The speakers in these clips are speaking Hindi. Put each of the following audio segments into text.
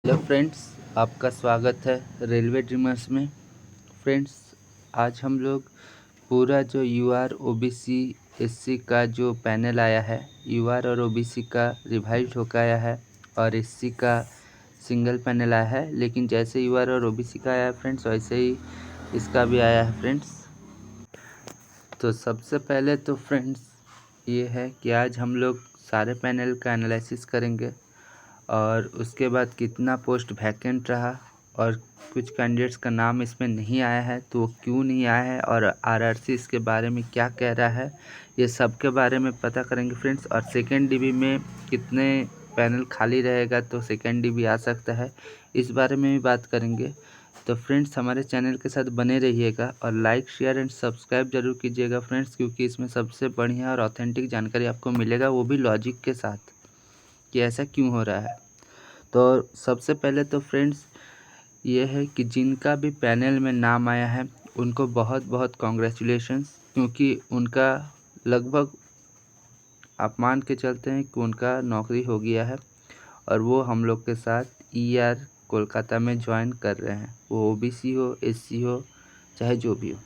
हेलो फ्रेंड्स, आपका स्वागत है रेलवे ड्रीमर्स में। फ्रेंड्स, आज हम लोग पूरा जो यूआर ओबीसी एससी का जो पैनल आया है, यूआर और ओबीसी का रिवाइज होकर आया है और एससी का सिंगल पैनल आया है। लेकिन जैसे यूआर और ओबीसी का आया है फ्रेंड्स, वैसे ही इसका भी आया है फ्रेंड्स। तो सबसे पहले तो फ्रेंड्स ये है कि आज हम लोग सारे पैनल का एनालिसिस करेंगे और उसके बाद कितना पोस्ट वैकेंट रहा और कुछ कैंडिडेट्स का नाम इसमें नहीं आया है तो वो क्यों नहीं आया है और आरआरसी इसके बारे में क्या कह रहा है, ये सब के बारे में पता करेंगे फ्रेंड्स। और सेकेंड डीबी में कितने पैनल खाली रहेगा तो सेकेंड डीबी आ सकता है, इस बारे में भी बात करेंगे। तो फ्रेंड्स, हमारे चैनल के साथ बने रहिएगा और लाइक शेयर एंड सब्सक्राइब जरूर कीजिएगा फ्रेंड्स, क्योंकि इसमें सबसे बढ़िया और ऑथेंटिक जानकारी आपको मिलेगा, वो भी लॉजिक के साथ कि ऐसा क्यों हो रहा है। तो सबसे पहले तो फ्रेंड्स ये है कि जिनका भी पैनल में नाम आया है उनको बहुत बहुत कॉन्ग्रेचुलेशंस, क्योंकि उनका लगभग आप मान के चलते हैं कि उनका नौकरी हो गया है और वो हम लोग के साथ ईआर कोलकाता में ज्वाइन कर रहे हैं, वो ओबीसी हो, एससी हो, चाहे जो भी हो।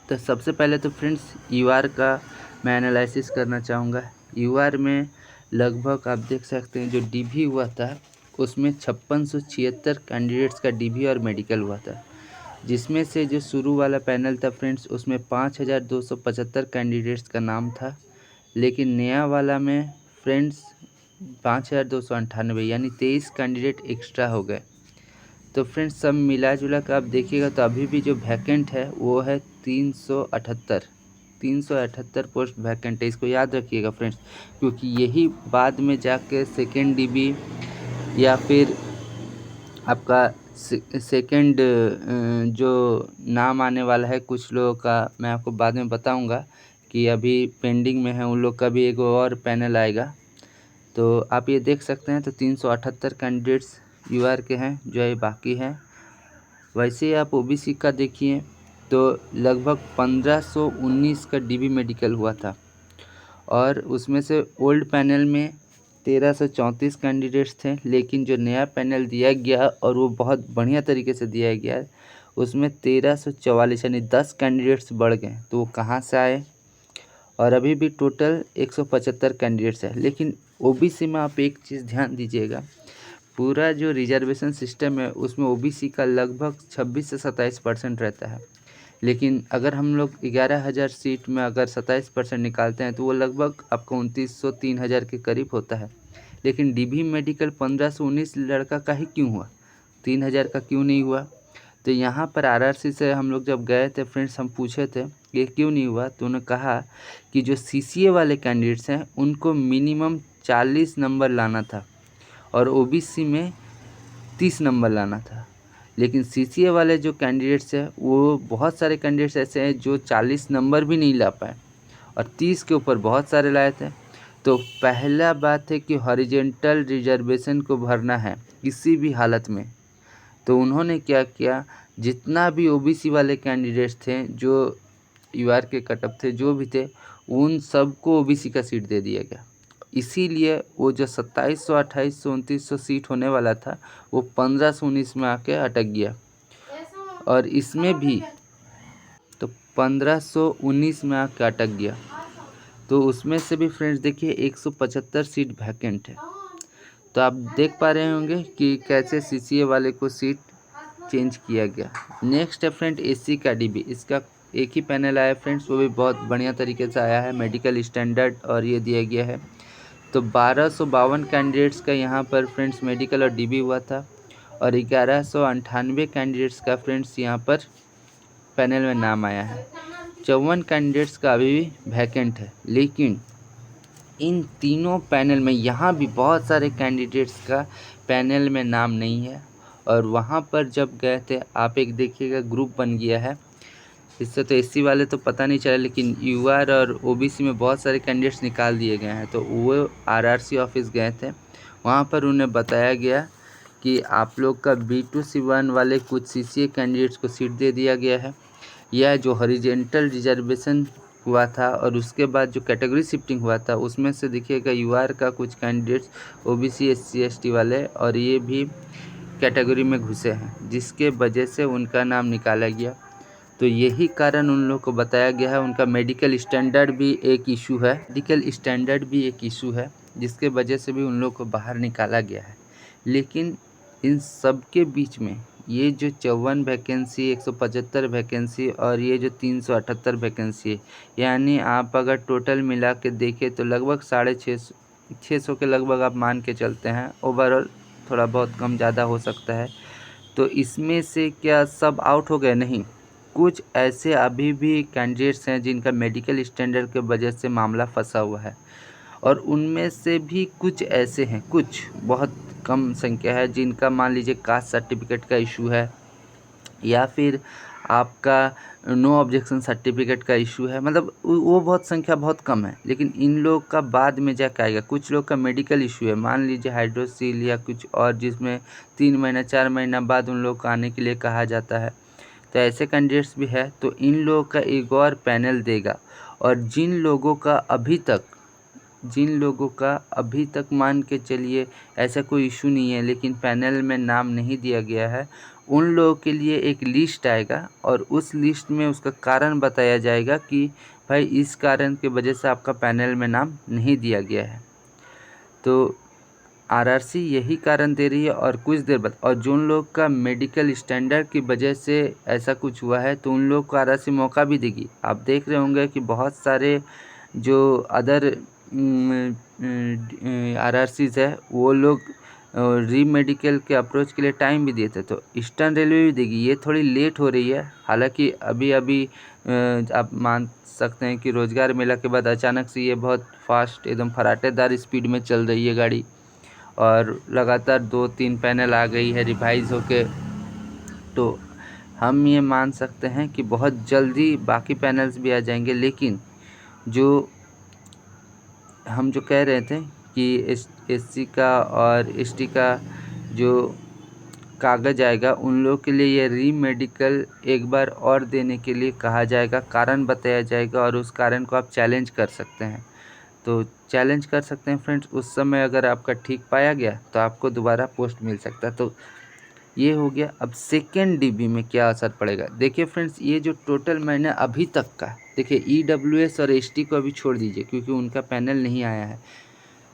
तो सबसे पहले तो फ्रेंड्स यूआर का मैं एनालिसिस करना चाहूँगा। यूआर में लगभग आप देख सकते हैं जो डीबी हुआ था उसमें 5676 कैंडिडेट्स का डीबी और मेडिकल हुआ था, जिसमें से जो शुरू वाला पैनल था फ्रेंड्स उसमें 5275 कैंडिडेट्स का नाम था। लेकिन नया वाला में फ्रेंड्स 5298 यानी 23 कैंडिडेट एक्स्ट्रा हो गए। तो फ्रेंड्स सब मिला जुला कर आप देखिएगा तो अभी भी जो वैकेंट है वो है 378 पोस्ट वैकेंट है। इसको याद रखिएगा फ्रेंड्स, क्योंकि यही बाद में जाके सेकेंड डीबी या फिर आपका सेकेंड जो नाम आने वाला है कुछ लोगों का, मैं आपको बाद में बताऊंगा कि अभी पेंडिंग में है उन लोग का भी एक और पैनल आएगा। तो आप ये देख सकते हैं तो 378 कैंडिडेट्स यूआर के हैं जो ये बाकी हैं। वैसे ही आप ओबीसी का देखिए तो लगभग 1519 का डीबी मेडिकल हुआ था और उसमें से ओल्ड पैनल में 1334 कैंडिडेट्स थे। लेकिन जो नया पैनल दिया गया और वो बहुत बढ़िया तरीके से दिया गया, उसमें 1344 यानी 10 कैंडिडेट्स बढ़ गए। तो वो कहाँ से आए, और अभी भी टोटल 175 कैंडिडेट्स है। लेकिन ओबीसी में आप एक चीज़ ध्यान दीजिएगा, पूरा जो रिजर्वेशन सिस्टम है उसमें ओबीसी का लगभग 26 से 27% रहता है। लेकिन अगर हम लोग 11,000 सीट में अगर 27% निकालते हैं तो वो लगभग आपको 2900 3000 के करीब होता है। लेकिन डीबी मेडिकल 1519 लड़का का ही क्यों हुआ, 3000 का क्यों नहीं हुआ? तो यहाँ पर आरआरसी से हम लोग जब गए थे फ्रेंड्स, हम पूछे थे ये क्यों नहीं हुआ, तो उन्होंने कहा कि जो सीसीए वाले कैंडिडेट्स हैं उनको मिनिमम 40 नंबर लाना था और ओबीसी में 30 नंबर लाना था। लेकिन सीसीए वाले जो कैंडिडेट्स हैं वो बहुत सारे कैंडिडेट्स ऐसे हैं जो 40 नंबर भी नहीं ला पाए और 30 के ऊपर बहुत सारे लाए थे। तो पहला बात है कि हॉरिजेंटल रिजर्वेशन को भरना है किसी भी हालत में। तो उन्होंने क्या किया, जितना भी ओबीसी वाले कैंडिडेट्स थे जो यूआर के कटअप थे जो भी थे, उन सबको ओबीसी का सीट दे दिया गया। इसीलिए वो जो 2700 2800 2900 सीट होने वाला था वो 1519 में आके अटक गया। और इसमें भी तो 1519 में आके अटक गया। तो उसमें से भी फ्रेंड्स देखिए 175 सीट वैकेंट है। तो आप देख पा रहे होंगे कि कैसे सीसीए वाले को सीट चेंज किया गया। नेक्स्ट है फ्रेंड एससी का डीबी, इसका एक ही पैनल आया फ्रेंड्स, वो भी बहुत बढ़िया तरीके से आया है, मेडिकल स्टैंडर्ड और ये दिया गया है। तो 1252 कैंडिडेट्स का यहाँ पर फ्रेंड्स मेडिकल और डीबी हुआ था और 1198 कैंडिडेट्स का फ्रेंड्स यहाँ पर पैनल में नाम आया है। 54 कैंडिडेट्स का अभी भी वैकेंट है। लेकिन इन तीनों पैनल में यहाँ भी बहुत सारे कैंडिडेट्स का पैनल में नाम नहीं है और वहाँ पर जब गए थे आप एक देखिएगा ग्रुप बन गया है। इससे तो एससी वाले तो पता नहीं चला, लेकिन यूआर और ओबीसी में बहुत सारे कैंडिडेट्स निकाल दिए गए हैं। तो वो आरआरसी ऑफिस गए थे, वहाँ पर उन्हें बताया गया कि आप लोग का B2C1 वाले कुछ सीसीए कैंडिडेट्स को सीट दे दिया गया है, यह जो हॉरिजेंटल रिजर्वेशन हुआ था और उसके बाद जो कैटेगरी शिफ्टिंग हुआ था उसमें से देखिएगा यूआर का कुछ कैंडिडेट्स ओबीसी एससी एसटी वाले और ये भी कैटेगरी में घुसे हैं, जिसके वजह से उनका नाम निकाला गया। तो यही कारण उन लोग को बताया गया है। उनका मेडिकल स्टैंडर्ड भी एक इशू है, जिसके वजह से भी उन लोग को बाहर निकाला गया है। लेकिन इन सब के बीच में ये जो 54 वैकेंसी, 175 वैकेंसी और ये जो 378 वैकेंसी है, यानी आप अगर टोटल मिला के देखें तो लगभग 650 के लगभग आप मान के चलते हैं। ओवरऑल थोड़ा बहुत कम ज़्यादा हो सकता है। तो इसमें से क्या सब आउट हो गए? नहीं, कुछ ऐसे अभी भी कैंडिडेट्स हैं जिनका मेडिकल स्टैंडर्ड के वजह से मामला फंसा हुआ है, और उनमें से भी कुछ ऐसे हैं, कुछ बहुत कम संख्या है, जिनका मान लीजिए कास्ट सर्टिफिकेट का इशू है या फिर आपका नो ऑब्जेक्शन सर्टिफिकेट का इशू है। मतलब वो बहुत संख्या बहुत कम है, लेकिन इन लोग का बाद में जाकर आएगा। कुछ लोग का मेडिकल इशू है, मान लीजिए हाइड्रोसील या कुछ और, जिसमें 3 महीना 4 महीना बाद उन लोग को आने के लिए कहा जाता है। तो ऐसे कैंडिडेट्स भी है। तो इन लोगों का एक और पैनल देगा, और जिन लोगों का अभी तक मान के चलिए ऐसा कोई इशू नहीं है लेकिन पैनल में नाम नहीं दिया गया है, उन लोगों के लिए एक लिस्ट आएगा और उस लिस्ट में उसका कारण बताया जाएगा कि भाई इस कारण की वजह से आपका पैनल में नाम नहीं दिया गया है। तो आरआरसी यही कारण दे रही है। और कुछ देर बाद, और जो उन लोग का मेडिकल स्टैंडर्ड की वजह से ऐसा कुछ हुआ है तो उन लोग को आरआरसी मौका भी देगी। आप देख रहे होंगे कि बहुत सारे जो अदर आरआरसीज़ है वो लोग री मेडिकल के अप्रोच के लिए टाइम भी दिए थे। तो ईस्टर्न रेलवे भी देगी, ये थोड़ी लेट हो रही है। हालांकि अभी आप मान सकते हैं कि रोजगार मेला के बाद अचानक से ये बहुत फास्ट एकदम फराटेदार स्पीड में चल रही है गाड़ी, और लगातार 2-3 पैनल आ गई है रिवाइज होके। तो हम ये मान सकते हैं कि बहुत जल्दी बाकी पैनल्स भी आ जाएंगे। लेकिन जो हम जो कह रहे थे कि एससी का और एसटी का जो कागज़ आएगा, उन लोगों के लिए ये री मेडिकल एक बार और देने के लिए कहा जाएगा, कारण बताया जाएगा और उस कारण को आप चैलेंज कर सकते हैं। तो चैलेंज कर सकते हैं फ्रेंड्स। उस समय अगर आपका ठीक पाया गया तो आपको दोबारा पोस्ट मिल सकता है। तो ये हो गया। अब सेकेंड डीबी में क्या असर पड़ेगा? देखिए फ्रेंड्स, ये जो टोटल मैंने अभी तक का, देखिए ईडब्ल्यूएस और एसटी को अभी छोड़ दीजिए क्योंकि उनका पैनल नहीं आया है,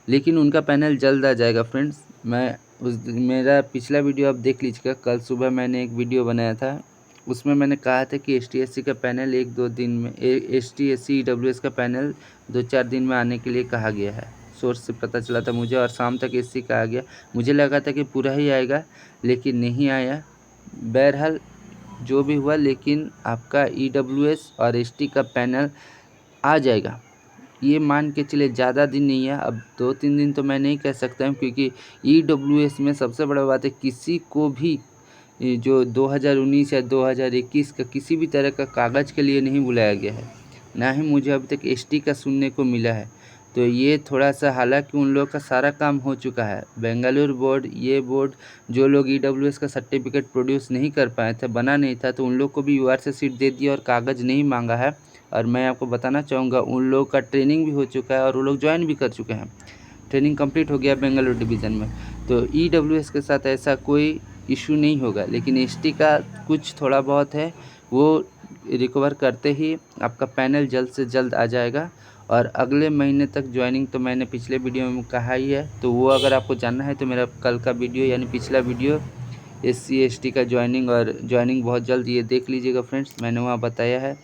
लेकिन उनका पैनल जल्द आ जाएगा फ्रेंड्स। मेरा पिछला वीडियो आप देख लीजिएगा। कल सुबह मैंने एक वीडियो बनाया था, उसमें मैंने कहा था कि एसटी एससी का पैनल 1-2 दिन में, एसटी एससी ईडब्ल्यूएस का पैनल 2-4 दिन में आने के लिए कहा गया है। सोर्स से पता चला था मुझे, और शाम तक एससी का आ गया। मुझे लगा था कि पूरा ही आएगा, लेकिन नहीं आया। बहरहाल जो भी हुआ, लेकिन आपका ईडब्ल्यूएस और एसटी का पैनल आ जाएगा। ये मान के चलिए ज़्यादा दिन नहीं है, अब 2-3 दिन तो मैं नहीं कह सकता हूँ, क्योंकि ईडब्ल्यूएस में सबसे बड़ा बात है किसी को भी जो 2019 या 2021 का किसी भी तरह का कागज़ के लिए नहीं बुलाया गया है, ना ही मुझे अभी तक एसटी का सुनने को मिला है। तो ये थोड़ा सा, हालांकि उन लोग का सारा काम हो चुका है। बेंगलुरु बोर्ड, ये बोर्ड जो लोग ईडब्ल्यूएस का सर्टिफिकेट प्रोड्यूस नहीं कर पाए थे, बना नहीं था, तो उन लोग को भी यूआर से सीट दे दी और कागज़ नहीं मांगा है। और मैं आपको बताना चाहूँगा उन लोगों का ट्रेनिंग भी हो चुका है और वो लोग ज्वाइन भी कर चुके हैं। ट्रेनिंग कंप्लीट हो गया बेंगलुरु डिवीज़न में। तो ईडब्ल्यूएस के साथ ऐसा कोई इशू नहीं होगा, लेकिन एसटी का कुछ थोड़ा बहुत है, वो रिकवर करते ही आपका पैनल जल्द से जल्द आ जाएगा। और अगले महीने तक ज्वाइनिंग तो मैंने पिछले वीडियो में कहा ही है, तो वो अगर आपको जानना है तो मेरा कल का वीडियो यानी पिछला वीडियो एससी एसटी का ज्वाइनिंग बहुत जल्द, ये देख लीजिएगा फ्रेंड्स, मैंने वहाँ बताया है।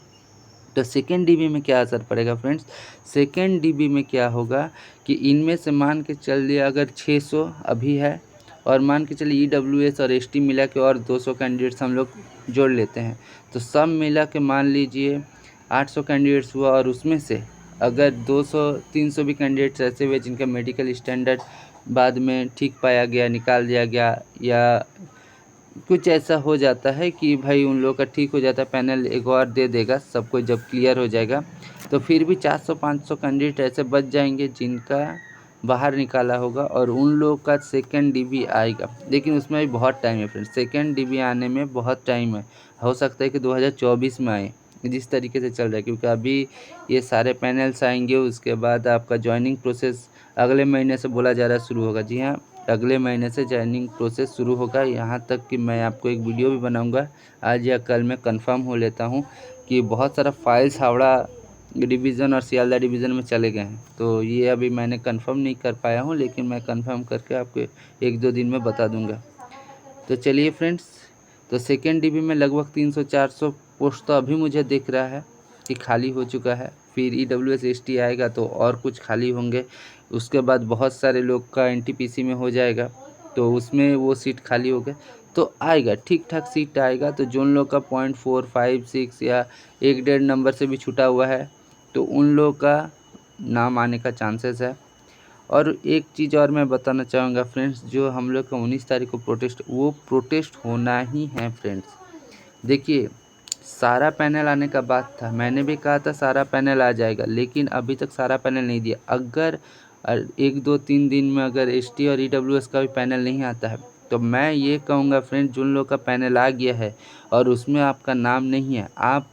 तो सेकेंड डीबी में क्या असर पड़ेगा फ्रेंड्स? सेकेंड डीबी में क्या होगा कि इनमें से मान के चलिए अगर 600 अभी है, और मान के चलिए ईडब्ल्यूएस और एसटी मिला के और 200 कैंडिडेट्स हम लोग जोड़ लेते हैं, तो सब मिला के मान लीजिए 800 कैंडिडेट्स हुआ। और उसमें से अगर 200-300 भी कैंडिडेट्स ऐसे हुए जिनका मेडिकल स्टैंडर्ड बाद में ठीक पाया गया, निकाल दिया गया, या कुछ ऐसा हो जाता है कि भाई उन लोगों का ठीक हो जाता है, पैनल एक और दे देगा सबको जब क्लियर हो जाएगा, तो फिर भी 400-500 कैंडिडेट ऐसे बच जाएंगे जिनका बाहर निकाला होगा, और उन लोगों का सेकेंड डीबी आएगा। लेकिन उसमें भी बहुत टाइम है फ्रेंड्स, सेकेंड डीबी आने में बहुत टाइम है। हो सकता है कि 2024 में आए, जिस तरीके से चल रहा है, क्योंकि अभी ये सारे पैनल्स आएंगे, उसके बाद आपका जॉइनिंग प्रोसेस अगले महीने से बोला जा रहा है शुरू होगा। जी हाँ, अगले महीने से जॉइनिंग प्रोसेस शुरू होगा। यहाँ तक कि मैं आपको एक वीडियो भी बनाऊंगा आज या कल में, कंफर्म हो लेता हूँ कि बहुत सारा फाइल्स हावड़ा डिवीज़न और सियालदा डिवीज़न में चले गए हैं। तो ये अभी मैंने कंफर्म नहीं कर पाया हूँ, लेकिन मैं कंफर्म करके आपको 1-2 दिन में बता दूंगा। तो चलिए फ्रेंड्स, तो सेकेंड डीबी में लगभग 300-400 पोस्ट तो अभी मुझे दिख रहा है कि खाली हो चुका है। फिर EWS ST आएगा तो और कुछ खाली होंगे। उसके बाद बहुत सारे लोग का NTPC में हो जाएगा, तो उसमें वो सीट खाली हो गए तो आएगा, ठीक ठाक सीट आएगा। तो जो उन लोग का 0.4, 5, 6 या 1-1.5 नंबर से भी छूटा हुआ है, तो उन लोग का नाम आने का चांसेस है। और एक चीज़ और मैं बताना चाहूँगा फ्रेंड्स, जो हम लोग का 19 तारीख को प्रोटेस्ट, वो प्रोटेस्ट होना ही है फ्रेंड्स। देखिए, सारा पैनल आने का बात था, मैंने भी कहा था सारा पैनल आ जाएगा, लेकिन अभी तक सारा पैनल नहीं दिया। अगर 1-2-3 दिन में अगर ST और EWS का भी पैनल नहीं आता है, तो मैं ये कहूँगा फ्रेंड्स, जिन लोग का पैनल आ गया है और उसमें आपका नाम नहीं है, आप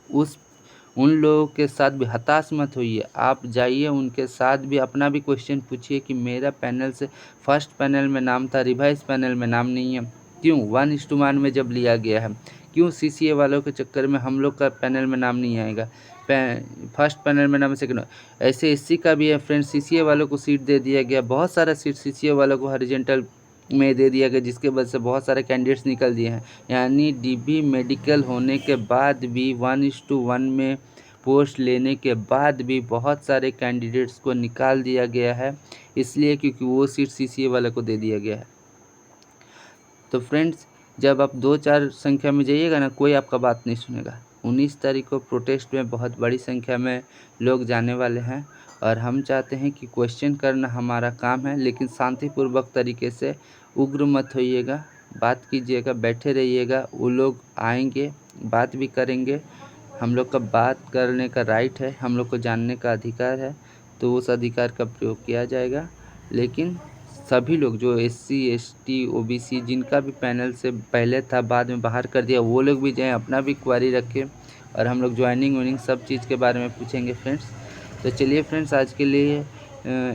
उन लोगों के साथ भी हताश मत होइए। आप जाइए उनके साथ भी, अपना भी क्वेश्चन पूछिए कि मेरा पैनल से फर्स्ट पैनल में नाम था, रिवाइज पैनल में नाम नहीं है, क्यों 1:1 में जब लिया गया है, क्यों CCA वालों के चक्कर में हम लोग का पैनल में नाम नहीं आएगा। फर्स्ट पैनल में नाम, सेकंड ऐसे SC का भी है फ्रेंड्स। CCA वालों को सीट दे दिया गया, बहुत सारा सीट CCA वालों को हॉरिजॉन्टल में दे दिया गया, जिसके वजह से बहुत सारे कैंडिडेट्स निकल दिए हैं। यानी DB मेडिकल होने के बाद भी 1:1 में पोस्ट लेने के बाद भी बहुत सारे कैंडिडेट्स को निकाल दिया गया है, इसलिए क्योंकि वो सीट CCA वाले को दे दिया गया है। तो फ्रेंड्स, जब आप 2-4 संख्या में जाइएगा ना, कोई आपका बात नहीं सुनेगा। 19 तारीख को प्रोटेस्ट में बहुत बड़ी संख्या में लोग जाने वाले हैं, और हम चाहते हैं कि क्वेश्चन करना हमारा काम है, लेकिन शांतिपूर्वक तरीके से, उग्र मत होइएगा, बात कीजिएगा, बैठे रहिएगा। वो लोग आएंगे, बात भी करेंगे। हम लोग का बात करने का राइट है, हम लोग को जानने का अधिकार है, तो उस अधिकार का प्रयोग किया जाएगा। लेकिन सभी लोग जो SC ST OBC जिनका भी पैनल से पहले था, बाद में बाहर कर दिया, वो लोग भी जाएँ, अपना भी क्वारी रखें, और हम लोग ज्वाइनिंग वाइनिंग सब चीज़ के बारे में पूछेंगे फ्रेंड्स। तो चलिए फ्रेंड्स, आज के लिए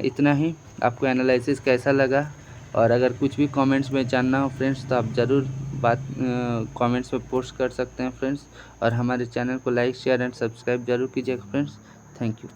इतना ही। आपको एनालिसिस कैसा लगा, और अगर कुछ भी कमेंट्स में जानना हो फ्रेंड्स, तो आप ज़रूर बात कमेंट्स में पोस्ट कर सकते हैं फ्रेंड्स। और हमारे चैनल को लाइक, शेयर एंड सब्सक्राइब जरूर कीजिएगा फ्रेंड्स। Thank you.